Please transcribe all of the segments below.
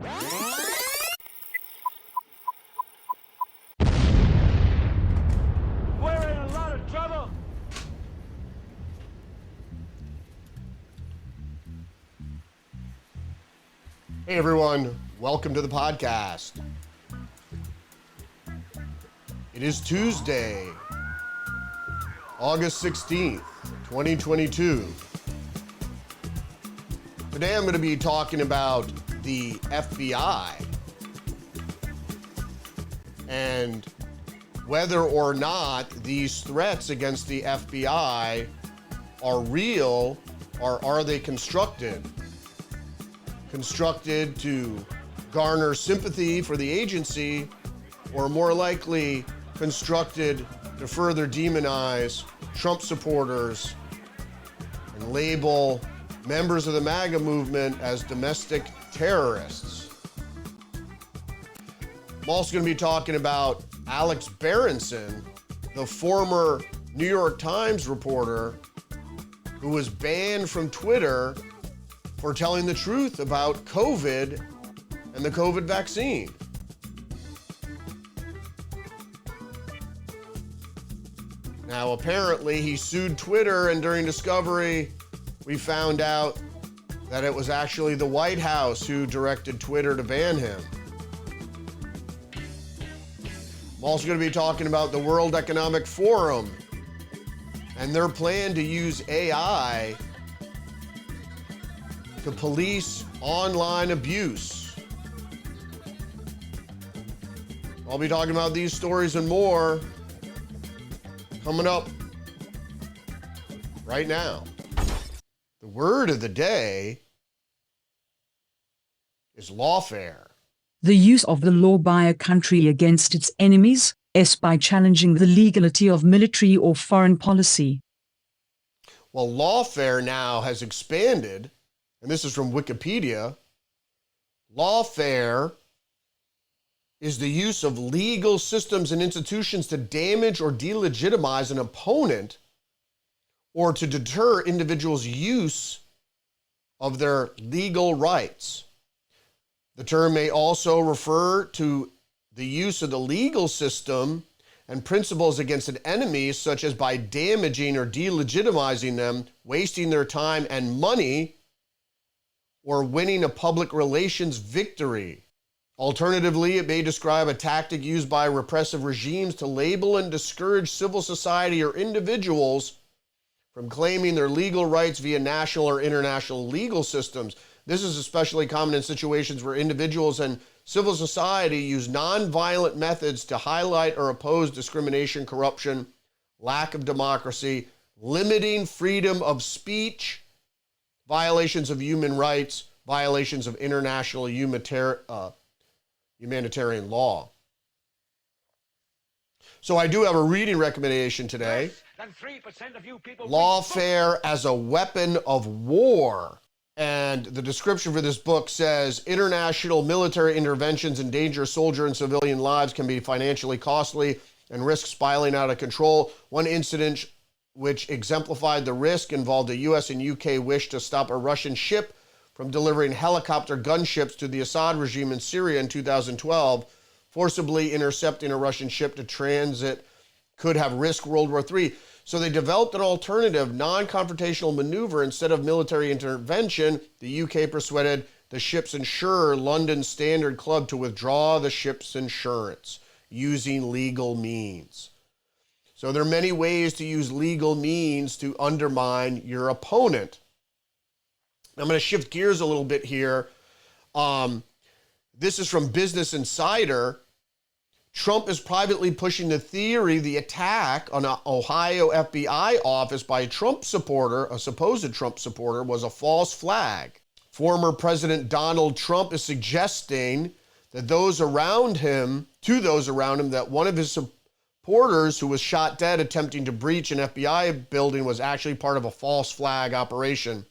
We're in a lot of trouble. Hey everyone, welcome to the podcast. It is Tuesday, August 16th, 2022. Today I'm going to be talking about the FBI and whether or not these threats against the FBI are real or are they constructed to garner sympathy for the agency, or more likely constructed to further demonize Trump supporters and label members of the MAGA movement as domestic terrorists. I'm also going to be talking about Alex Berenson, the former New York Times reporter who was banned from Twitter for telling the truth about COVID and the COVID vaccine. Now, apparently he sued Twitter, and during discovery, we found out that it was actually the White House who directed Twitter to ban him. I'm also going to be talking about the World Economic Forum and their plan to use AI to police online abuse. I'll be talking about these stories and more coming up right now. The word of the day is lawfare. The use of the law by a country against its enemies, by challenging the legality of military or foreign policy. Well, lawfare now has expanded, and this is from Wikipedia. Lawfare is the use of legal systems and institutions to damage or delegitimize an opponent or to deter individuals' use of their legal rights. The term may also refer to the use of the legal system and principles against an enemy, such as by damaging or delegitimizing them, wasting their time and money, or winning a public relations victory. Alternatively, it may describe a tactic used by repressive regimes to label and discourage civil society or individuals from claiming their legal rights via national or international legal systems. This is especially common in situations where individuals and civil society use nonviolent methods to highlight or oppose discrimination, corruption, lack of democracy, limiting freedom of speech, violations of human rights, violations of international humanitarian law. So I do have a reading recommendation today. Lawfare as a Weapon of War. And the description for this book says, international military interventions endanger soldier and civilian lives, can be financially costly and risk spiraling out of control. One incident which exemplified the risk involved a U.S. and U.K. wish to stop a Russian ship from delivering helicopter gunships to the Assad regime in Syria in 2012. Forcibly intercepting a Russian ship to transit could have risked World War III. So they developed an alternative, non-confrontational maneuver. Instead of military intervention, the UK persuaded the ship's insurer, London Standard Club, to withdraw the ship's insurance using legal means. So there are many ways to use legal means to undermine your opponent. I'm going to shift gears a little bit here. This is from Business Insider. Trump is privately pushing the theory the attack on an Ohio FBI office by a Trump supporter, a supposed Trump supporter, was a false flag. Former President Donald Trump is suggesting that those around him, that one of his supporters who was shot dead attempting to breach an FBI building was actually part of a false flag operation.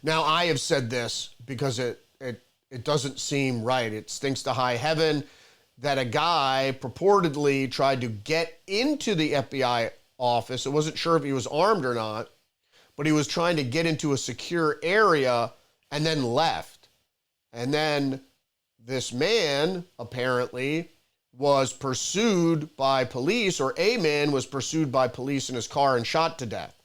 Now, I have said this because it doesn't seem right. It stinks to high heaven that a guy purportedly tried to get into the FBI office. I wasn't sure if he was armed or not, but he was trying to get into a secure area and then left. And then this man apparently was pursued by police, or a man was pursued by police in his car and shot to death.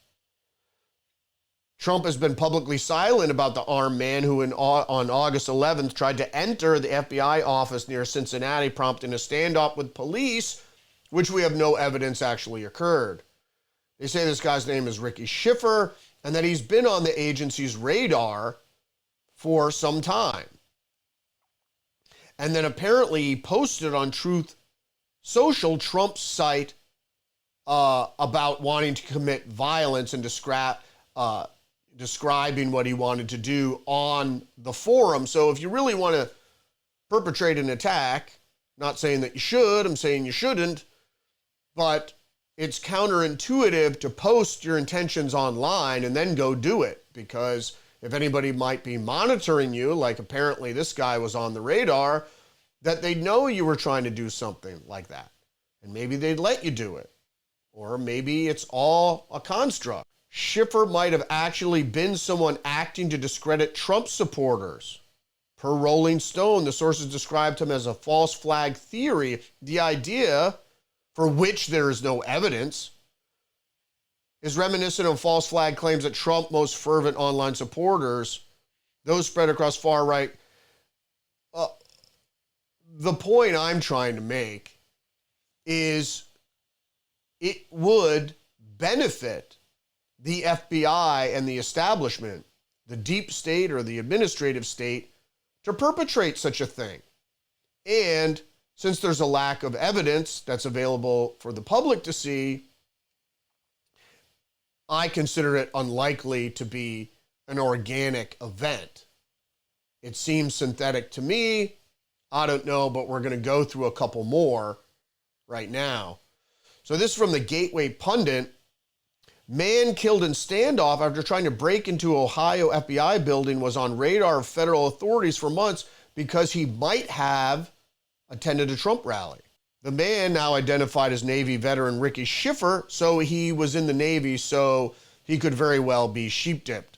Trump has been publicly silent about the armed man who on August 11th tried to enter the FBI office near Cincinnati, prompting a standoff with police, which we have no evidence actually occurred. They say this guy's name is Ricky Schiffer and that he's been on the agency's radar for some time. And then apparently he posted on Truth Social, Trump's site, about wanting to commit violence and describing what he wanted to do on the forum. So if you really want to perpetrate an attack, not saying that you should, I'm saying you shouldn't, but it's counterintuitive to post your intentions online and then go do it, because if anybody might be monitoring you, like apparently this guy was on the radar, that they'd know you were trying to do something like that. And maybe they'd let you do it. Or maybe it's all a construct. Schiffer might have actually been someone acting to discredit Trump supporters. Per Rolling Stone, the sources described him as a false flag theory, the idea for which there is no evidence, is reminiscent of false flag claims that Trump's most fervent online supporters, those spread across far right. The point I'm trying to make is it would benefit the FBI and the establishment, the deep state or the administrative state, to perpetrate such a thing. And since there's a lack of evidence that's available for the public to see, I consider it unlikely to be an organic event. It seems synthetic to me. I don't know, but we're going to go through a couple more right now. So this is from the Gateway Pundit. Man killed in standoff after trying to break into Ohio FBI building was on radar of federal authorities for months because he might have attended a Trump rally. The man, now identified as Navy veteran Ricky Schiffer, so he was in the Navy, so he could very well be sheep-dipped.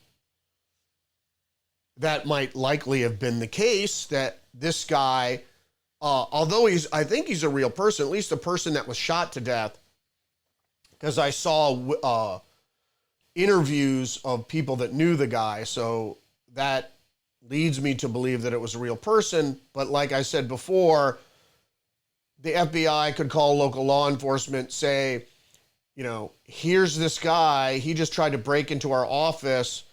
That might likely have been the case, that this guy, although I think he's a real person, at least a person that was shot to death, because I saw interviews of people that knew the guy, so that leads me to believe that it was a real person. But like I said before, the FBI could call local law enforcement, say, you know, here's this guy, he just tried to break into our office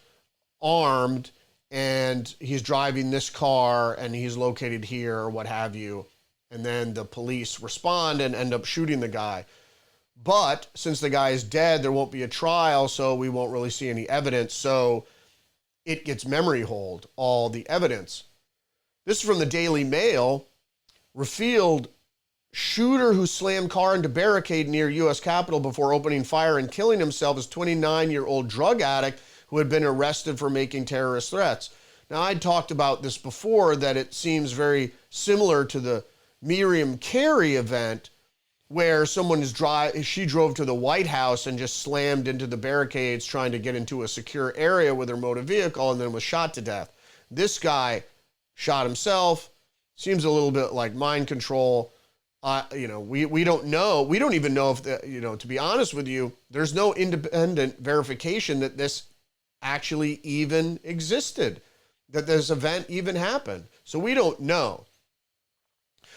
armed, and he's driving this car, and he's located here, or what have you. And then the police respond and end up shooting the guy. But since the guy is dead, there won't be a trial, so we won't really see any evidence. So it gets memory hold, all the evidence. This is from the Daily Mail. Revealed shooter who slammed car into barricade near U.S. Capitol before opening fire and killing himself is 29-year-old drug addict who had been arrested for making terrorist threats. Now, I'd talked about this before, that it seems very similar to the Miriam Carey event, where someone she drove to the White House and just slammed into the barricades trying to get into a secure area with her motor vehicle and then was shot to death. This guy shot himself. Seems a little bit like mind control. We don't know. We don't even know if, to be honest with you, there's no independent verification that this actually even existed, that this event even happened. So we don't know.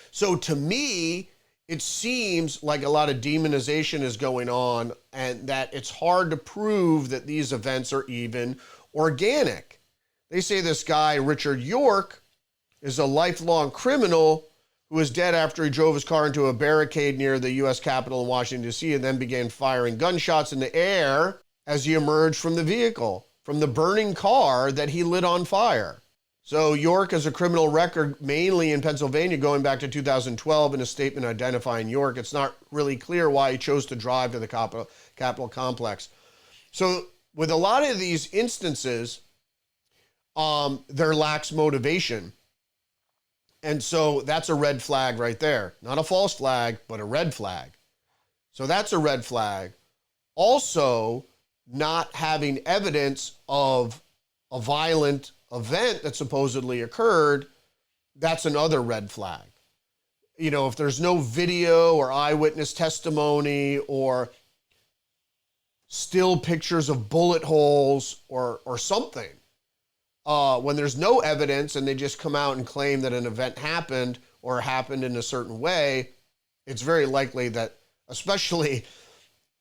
So to me, it seems like a lot of demonization is going on, and that it's hard to prove that these events are even organic. They say this guy, Richard York, is a lifelong criminal who was dead after he drove his car into a barricade near the U.S. Capitol in Washington, D.C., and then began firing gunshots in the air as he emerged from the vehicle, from the burning car that he lit on fire. So York has a criminal record mainly in Pennsylvania going back to 2012. In a statement identifying York, it's not really clear why he chose to drive to the Capitol complex. So with a lot of these instances, there lacks motivation. And so that's a red flag right there. Not a false flag, but a red flag. So that's a red flag. Also, not having evidence of a violent event that supposedly occurred that's another red flag. You know, if there's no video or eyewitness testimony or still pictures of bullet holes or something, when there's no evidence and they just come out and claim that an event happened or happened in a certain way, it's very likely that, especially,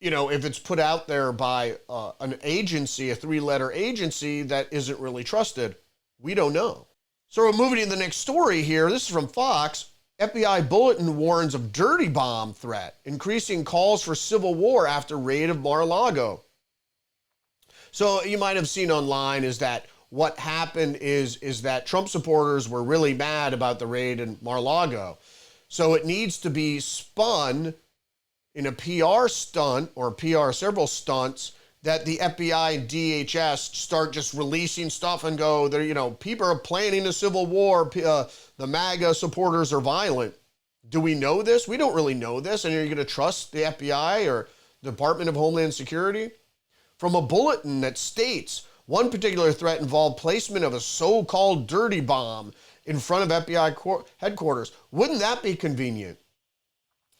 you know, if it's put out there by an agency, a 3-letter agency that isn't really trusted, we don't know. So we're moving to the next story here. This is from Fox. FBI bulletin warns of dirty bomb threat, increasing calls for civil war after raid of Mar-a-Lago. So you might have seen online is that what happened is that Trump supporters were really mad about the raid in Mar-a-Lago. So it needs to be spun in a PR stunt or several stunts that the FBI and DHS start just releasing stuff and go, you know, people are planning a civil war. The MAGA supporters are violent. Do we know this? We don't really know this. And are you going to trust the FBI or the Department of Homeland Security? From a bulletin that states one particular threat involved placement of a so-called dirty bomb in front of FBI headquarters. Wouldn't that be convenient?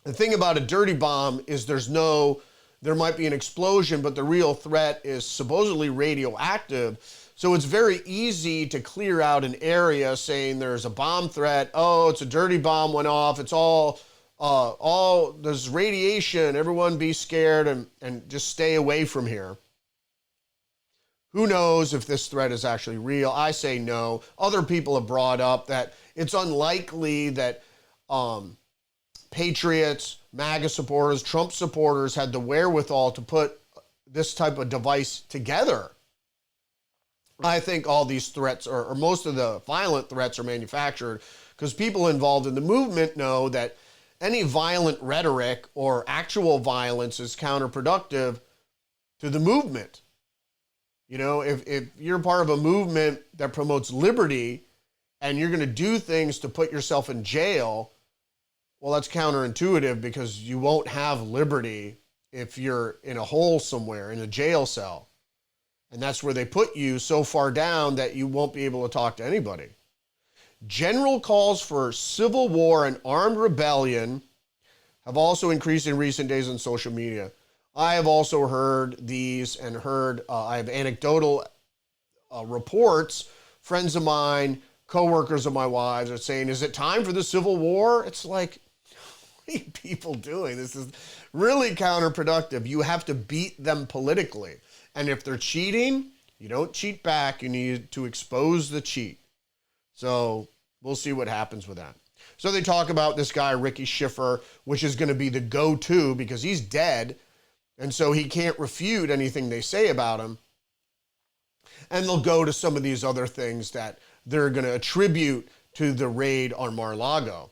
The thing about a dirty bomb is there might be an explosion, but the real threat is supposedly radioactive. So it's very easy to clear out an area saying there's a bomb threat. Oh, it's a dirty bomb went off. It's all there's radiation. Everyone be scared and just stay away from here. Who knows if this threat is actually real? I say no. Other people have brought up that it's unlikely that patriots, MAGA supporters, Trump supporters had the wherewithal to put this type of device together. I think all these threats, or most of the violent threats, are manufactured because people involved in the movement know that any violent rhetoric or actual violence is counterproductive to the movement. You know, if you're part of a movement that promotes liberty and you're going to do things to put yourself in jail, well, that's counterintuitive because you won't have liberty if you're in a hole somewhere, in a jail cell. And that's where they put you so far down that you won't be able to talk to anybody. General calls for civil war and armed rebellion have also increased in recent days on social media. I have also heard these and I have anecdotal reports. Friends of mine, coworkers of my wives are saying, is it time for the civil war? It's like, what are you people doing? This is really counterproductive. You have to beat them politically. And if they're cheating, you don't cheat back. You need to expose the cheat. So we'll see what happens with that. So they talk about this guy, Ricky Schiffer, which is going to be the go-to because he's dead. And so he can't refute anything they say about him. And they'll go to some of these other things that they're going to attribute to the raid on Mar-a-Lago.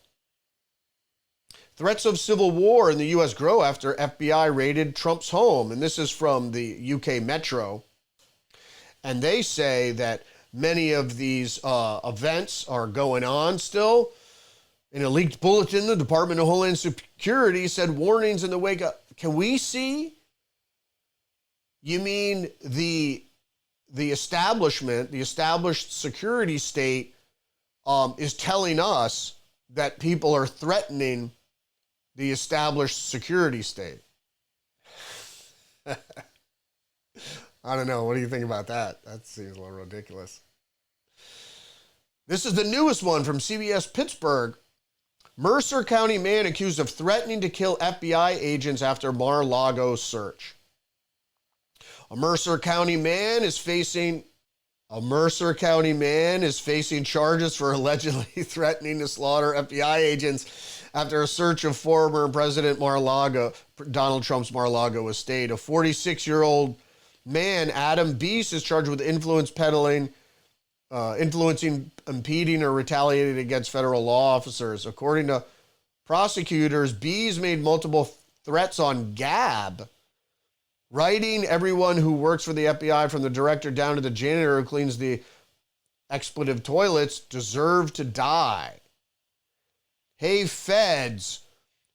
Threats of civil war in the U.S. grow after FBI raided Trump's home. And this is from the UK Metro. And they say that many of these events are going on still. In a leaked bulletin, the Department of Homeland Security said warnings in the wake of... Can we see? You mean the establishment, the established security state is telling us that people are threatening the established security state. I don't know. What do you think about that? That seems a little ridiculous. This is the newest one from CBS Pittsburgh. Mercer County man accused of threatening to kill FBI agents after Mar-a-Lago search. A Mercer County man is facing charges for allegedly threatening to slaughter FBI agents after a search of former President Mar-a-Lago, Donald Trump's Mar-a-Lago estate. A 46-year-old man, Adam Beese, is charged with influencing, impeding, or retaliating against federal law officers. According to prosecutors, Beese made multiple threats on Gab, writing everyone who works for the FBI, from the director down to the janitor who cleans the expletive toilets, deserve to die. Hey, feds,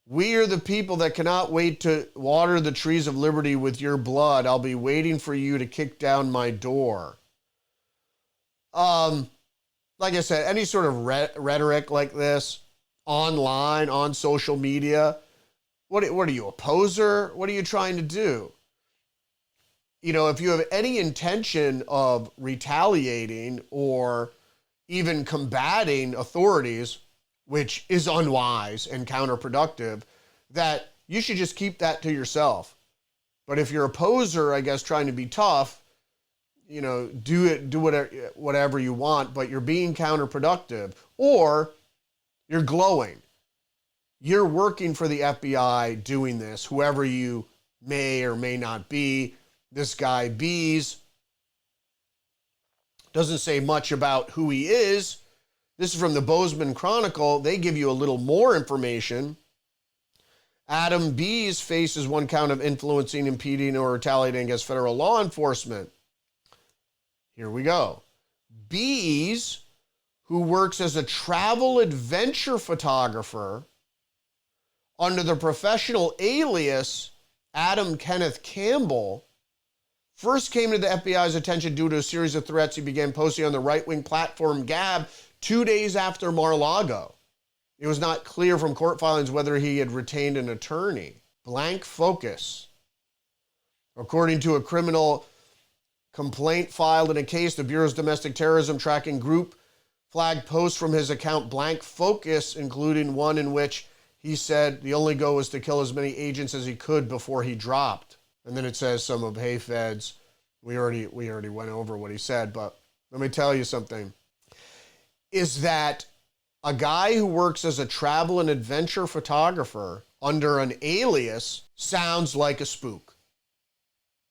we are the people that cannot wait to water the trees of liberty with your blood. I'll be waiting for you to kick down my door. like I said, any sort of rhetoric like this online, on social media, what are you, a poser? What are you trying to do? You know, if you have any intention of retaliating or even combating authorities, which is unwise and counterproductive, that you should just keep that to yourself. But if you're a poser, I guess, trying to be tough, you know, do whatever you want, but you're being counterproductive, or you're glowing. You're working for the FBI doing this, whoever you may or may not be. This guy Bees doesn't say much about who he is. This is from the Bozeman Chronicle. They give you a little more information. Adam Bees faces one count of influencing, impeding, or retaliating against federal law enforcement. Here we go. Bees, who works as a travel adventure photographer under the professional alias Adam Kenneth Campbell, first came to the FBI's attention due to a series of threats he began posting on the right-wing platform Gab 2 days after Mar-a-Lago. It was not clear from court filings whether he had retained an attorney. Blank focus. According to a criminal complaint filed in a case, the Bureau's domestic terrorism tracking group flagged posts from his account Blank Focus, including one in which he said the only goal was to kill as many agents as he could before he dropped. And then it says some of Hey Feds. We already went over what he said, but let me tell you something. Is that a guy who works as a travel and adventure photographer under an alias sounds like a spook,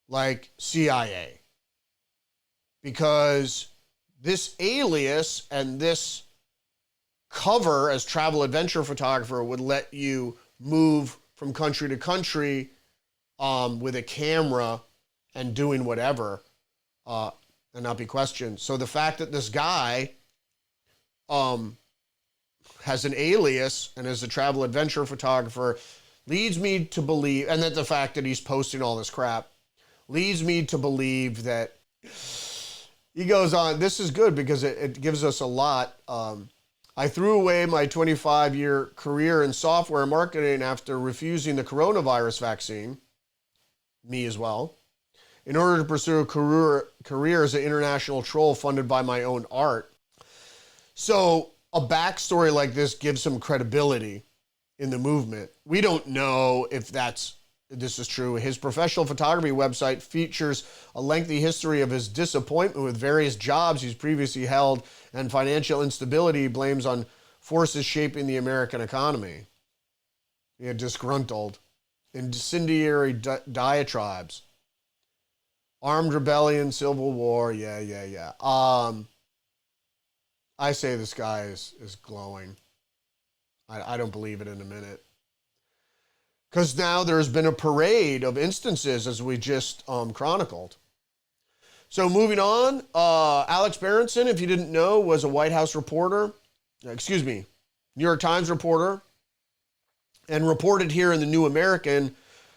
like CIA. Because this alias and this cover as travel adventure photographer would let you move from country to country with a camera and doing whatever and not be questioned. So the fact that this guy has an alias and is a travel adventure photographer leads me to believe, and that the fact that he's posting all this crap leads me to believe that he goes on. This is good because it gives us a lot. I threw away my 25-year career in software marketing after refusing the coronavirus vaccine, me as well, in order to pursue a career as an international troll funded by my own art. So a backstory like this gives him credibility in the movement. We don't know if this is true. His professional photography website features a lengthy history of his disappointment with various jobs he's previously held and financial instability he blames on forces shaping the American economy. Yeah, disgruntled. Incendiary diatribes. Armed rebellion, civil war, yeah. I say this guy is glowing. I don't believe it in a minute. Because now there's been a parade of instances, as we just chronicled. So moving on, Alex Berenson, if you didn't know, was a White House reporter, New York Times reporter, and reported here in the New American,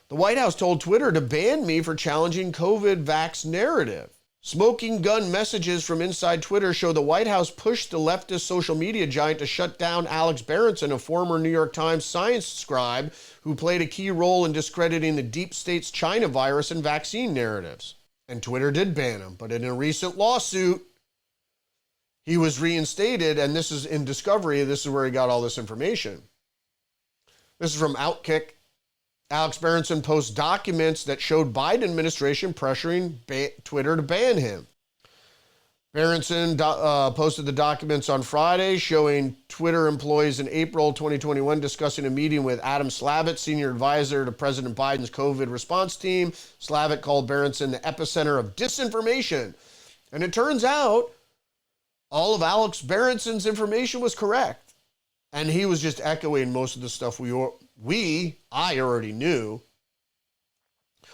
the White House told Twitter to ban me for challenging COVID vax narrative. Smoking gun messages from inside Twitter show the White House pushed the leftist social media giant to shut down Alex Berenson, a former New York Times science scribe who played a key role in discrediting the deep state's China virus and vaccine narratives. And Twitter did ban him, but in a recent lawsuit, he was reinstated, and this is in Discovery. This is where he got all this information. This is from Outkick. Alex Berenson posts documents that showed Biden administration pressuring Twitter to ban him. Berenson posted the documents on Friday showing Twitter employees in April 2021 discussing a meeting with Adam Slavitt, senior advisor to President Biden's COVID response team. Slavitt called Berenson the epicenter of disinformation. And it turns out all of Alex Berenson's information was correct. And he was just echoing most of the stuff I already knew.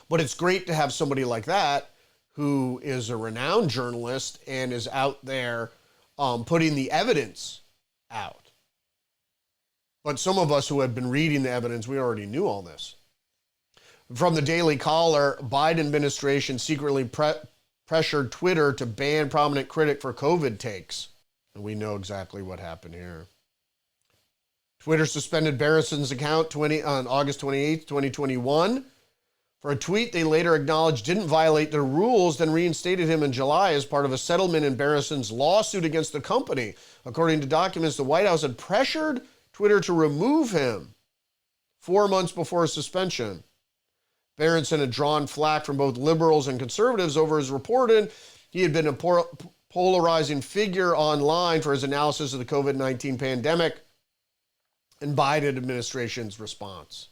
But it's great to have somebody like that who is a renowned journalist and is out there putting the evidence out. But some of us who have been reading the evidence, we already knew all this. From the Daily Caller, Biden administration secretly pressured Twitter to ban prominent critic for COVID takes. And we know exactly what happened here. Twitter suspended Berenson's account on August 28th, 2021 for a tweet they later acknowledged didn't violate their rules, then reinstated him in July as part of a settlement in Berenson's lawsuit against the company. According to documents, the White House had pressured Twitter to remove him 4 months before his suspension. Berenson had drawn flack from both liberals and conservatives over his reporting. He had been a polarizing figure online for his analysis of the COVID-19 pandemic and Biden administration's response.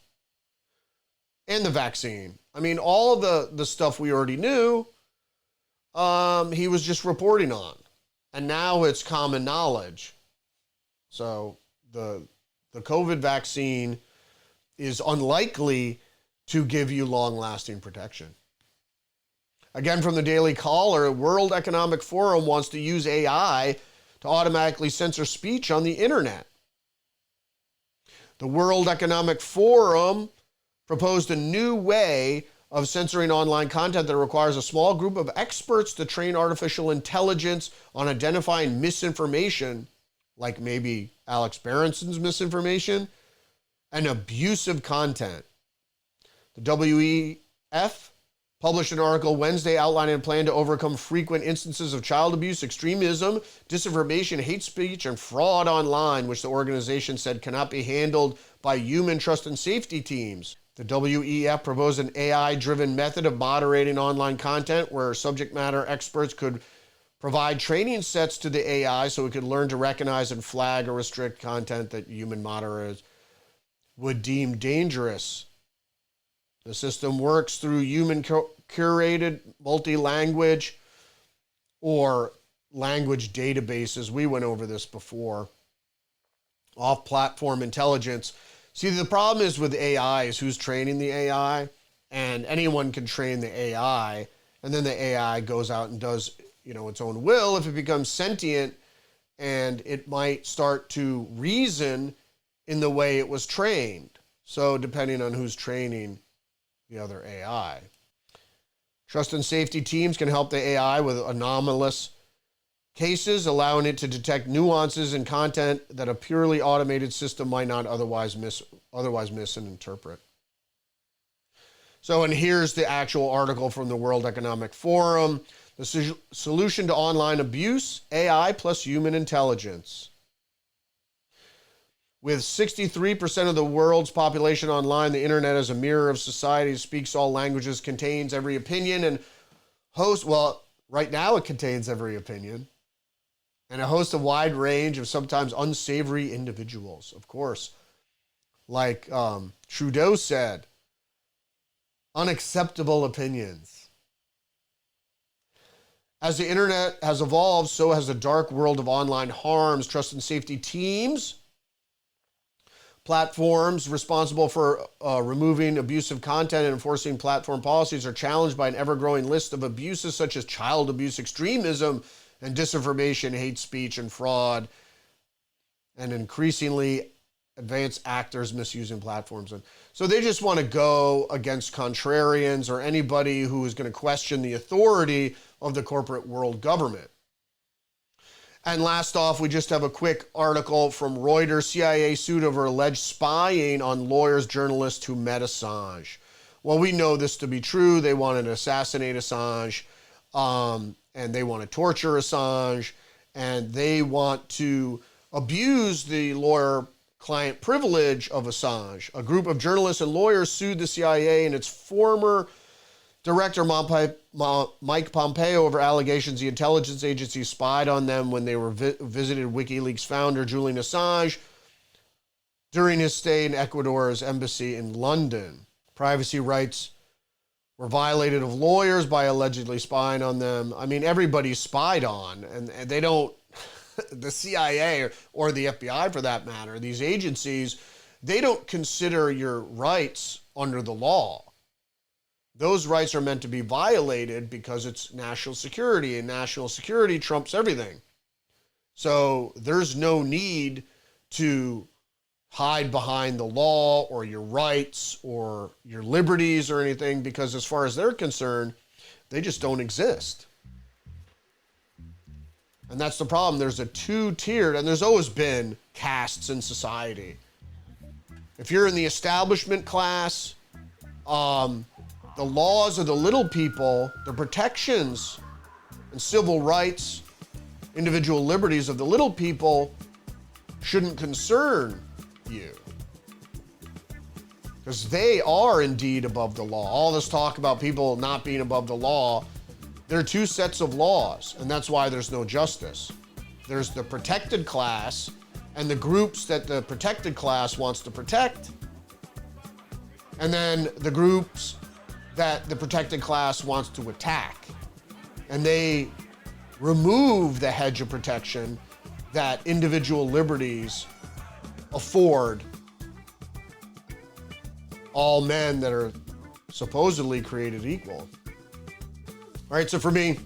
And the vaccine. I mean, all of the stuff we already knew, he was just reporting on. And now it's common knowledge. So the COVID vaccine is unlikely to give you long-lasting protection. Again, from the Daily Caller, World Economic Forum wants to use AI to automatically censor speech on the internet. The World Economic Forum proposed a new way of censoring online content that requires a small group of experts to train artificial intelligence on identifying misinformation, like maybe Alex Berenson's misinformation, and abusive content. The WEF published an article Wednesday outlining a plan to overcome frequent instances of child abuse, extremism, disinformation, hate speech, and fraud online, which the organization said cannot be handled by human trust and safety teams. The WEF proposed an AI-driven method of moderating online content where subject matter experts could provide training sets to the AI so it could learn to recognize and flag or restrict content that human moderators would deem dangerous. The system works through human-curated multi-language or language databases. We went over this before. Off-platform intelligence. See, the problem is with AI is who's training the AI, and anyone can train the AI, and then the AI goes out and does, its own will if it becomes sentient, and it might start to reason in the way it was trained. So depending on who's training the other AI. Trust and safety teams can help the AI with anomalous cases, allowing it to detect nuances in content that a purely automated system might not otherwise miss and interpret. So, and here's the actual article from the World Economic Forum. The solution to online abuse, AI plus human intelligence. With 63% of the world's population online, the internet is a mirror of society, speaks all languages, contains every opinion, and right now it contains every opinion, and it hosts a wide range of sometimes unsavory individuals, of course. Like Trudeau said, unacceptable opinions. As the internet has evolved, so has the dark world of online harms. Trust and safety teams, platforms responsible for removing abusive content and enforcing platform policies are challenged by an ever-growing list of abuses such as child abuse, extremism, and disinformation, hate speech, and fraud, and increasingly advanced actors misusing platforms. And so they just want to go against contrarians or anybody who is going to question the authority of the corporate world government. And last off, we just have a quick article from Reuters. CIA sued over alleged spying on lawyers, journalists who met Assange. Well, we know this to be true. They wanted to assassinate Assange, and they want to torture Assange, and they want to abuse the lawyer-client privilege of Assange. A group of journalists and lawyers sued the CIA and its former Director Mike Pompeo over allegations the intelligence agency spied on them when they were visited WikiLeaks founder Julian Assange during his stay in Ecuador's embassy in London. Privacy rights were violated of lawyers by allegedly spying on them. I mean, everybody's spied on, and they don't, the CIA or the FBI for that matter, these agencies, they don't consider your rights under the law. Those rights are meant to be violated because it's national security, and national security trumps everything. So there's no need to hide behind the law or your rights or your liberties or anything, because as far as they're concerned, they just don't exist. And that's the problem. There's a two-tiered, and there's always been castes in society. If you're in the establishment class, the laws of the little people, the protections and civil rights, individual liberties of the little people shouldn't concern you. Because they are indeed above the law. All this talk about people not being above the law, there are two sets of laws, and that's why there's no justice. There's the protected class and the groups that the protected class wants to protect, and then the groups that the protected class wants to attack. And they remove the hedge of protection that individual liberties afford all men that are supposedly created equal. All right, so for me,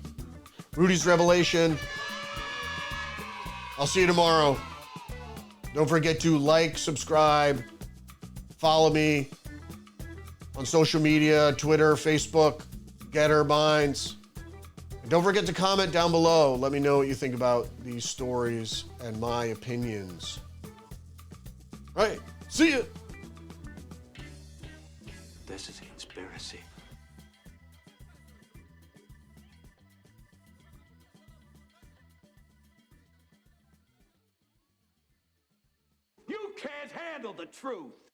Rudy's Revelation. I'll see you tomorrow. Don't forget to like, subscribe, follow me on social media, Twitter, Facebook, Getter, Minds. And don't forget to comment down below. Let me know what you think about these stories and my opinions. All right, see ya. This is a conspiracy. You can't handle the truth.